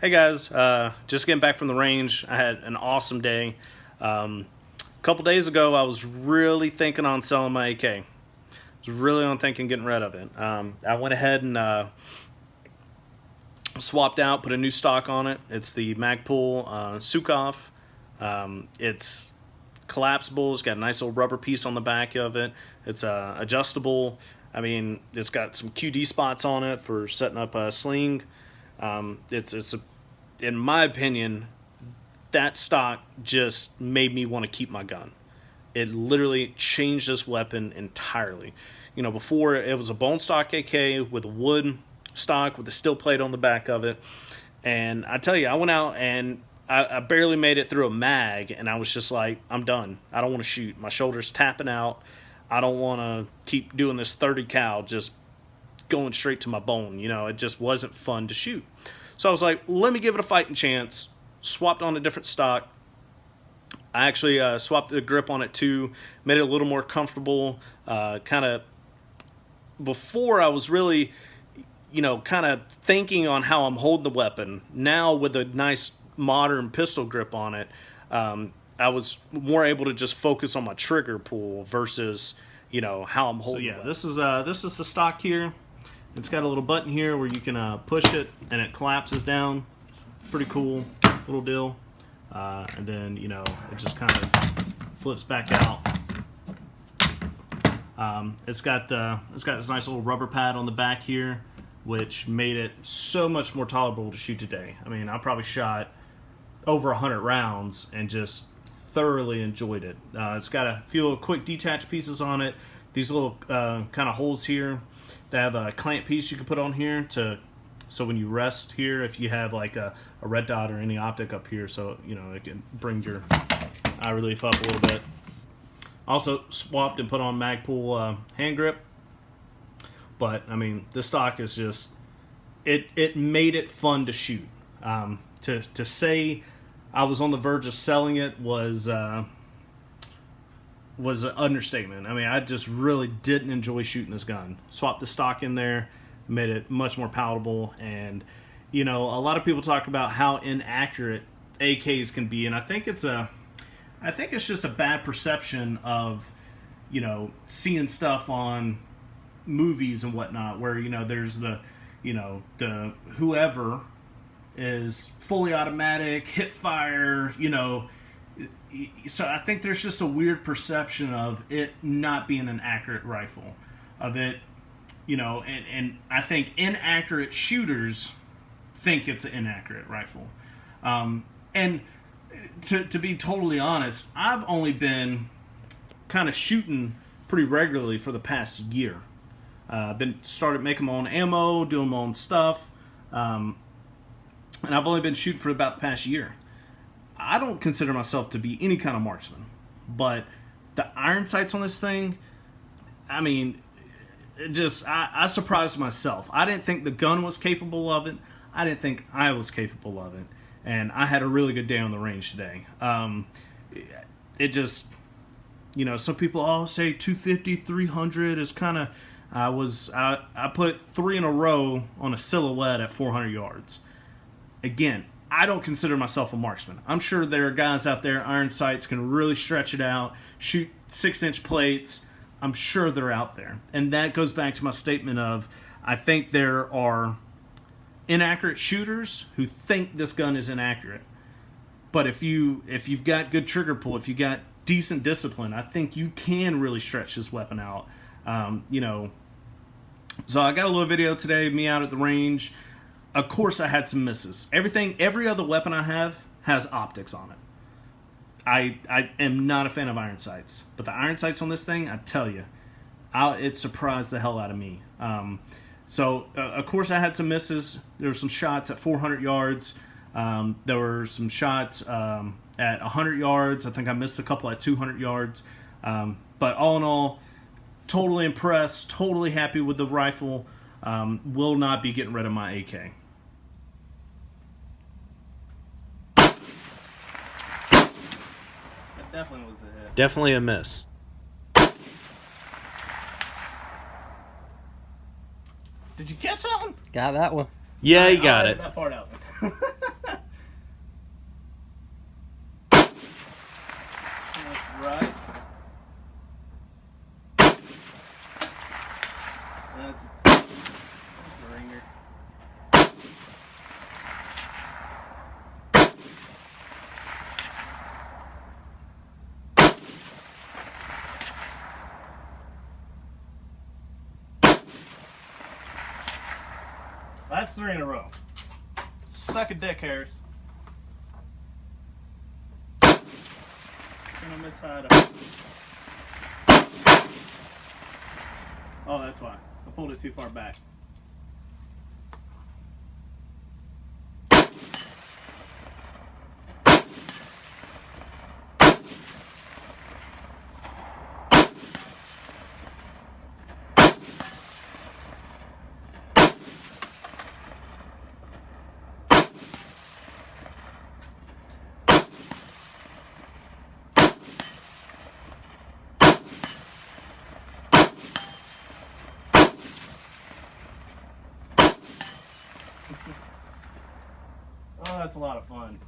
Hey guys, just getting back from the range. I had an awesome day. A couple days ago, I was really thinking on selling my AK. I was really on thinking getting rid of it. I went ahead and swapped out, put a new stock on it. It's the Magpul Zhukov. It's collapsible. It's got a nice little rubber piece on the back of it. It's adjustable. I mean, it's got some QD spots on it for setting up a sling. In my opinion, that stock just made me want to keep my gun. It literally changed this weapon entirely. You know, before it was a bone stock AK with a wood stock with a steel plate on the back of it. And I tell you, I went out and I barely made it through a mag, and I was just like, I'm done. I don't want to shoot. My shoulder's tapping out. I don't want to keep doing this 30 cal just going straight to my bone. You know, it just wasn't fun to shoot. So I was like, let me give it a fighting chance. Swapped on a different stock. I actually swapped the grip on it too, made it a little more comfortable. Kind of before I was really, you know, kind of thinking on how I'm holding the weapon. Now with a nice modern pistol grip on it, I was more able to just focus on my trigger pull versus, you know, how I'm holding. So yeah, this is the stock here. It's got a little button here where you can push it and it collapses down. Pretty cool little deal. And then, you know, it just kind of flips back out. It's got this nice little rubber pad on the back here, which made it so much more tolerable to shoot today. I mean, I probably shot over 100 rounds and just thoroughly enjoyed it. It's got a few little quick detach pieces on it. These little kind of holes here. They have a clamp piece you can put on here so when you rest here, if you have like a red dot or any optic up here, so you know it can bring your eye relief up a little bit. Also swapped and put on Magpul hand grip. But I mean, this stock is just it made it fun to shoot. To say I was on the verge of selling it was an understatement. I mean, I just really didn't enjoy shooting this gun. Swapped the stock in there, made it much more palatable, and you know, a lot of people talk about how inaccurate AKs can be, and I think it's just a bad perception of, you know, seeing stuff on movies and whatnot, where you know there's the whoever is fully automatic, hip fire, you know. So I think there's just a weird perception of it not being an accurate rifle, of it, you know, and I think inaccurate shooters think it's an inaccurate rifle. And to be totally honest, I've only been kind of shooting pretty regularly for the past year. Started making my own ammo, doing my own stuff, and I've only been shooting for about the past year. I don't consider myself to be any kind of marksman, but the iron sights on this thing, I mean, I surprised myself. I didn't think the gun was capable of it. I didn't think I was capable of it, and I had a really good day on the range today. It just, you know, some people say 250, 300 is kind of. I put 3 in a row on a silhouette at 400 yards. Again, I don't consider myself a marksman. I'm sure there are guys out there, iron sights, can really stretch it out, shoot 6-inch plates. I'm sure they're out there. And that goes back to my statement of, I think there are inaccurate shooters who think this gun is inaccurate. But if you've got good trigger pull, if you got decent discipline, I think you can really stretch this weapon out. You know, so I got a little video today, me out at the range. Of course, I had some misses. Every other weapon I have has optics on it. I am not a fan of iron sights, but the iron sights on this thing, I tell you, it surprised the hell out of me. So of course, I had some misses. There were some shots at 400 yards. There were some shots at 100 yards. I think I missed a couple at 200 yards. But all in all, totally impressed. Totally happy with the rifle. Will not be getting rid of my AK. Definitely was a hit. Definitely a miss. Did you catch that one? Got that one. Yeah, you got it. That part out. That's 3 in a row. Suck a dick, Harris. Gonna miss hide. Oh, that's why. I pulled it too far back. Oh, that's a lot of fun.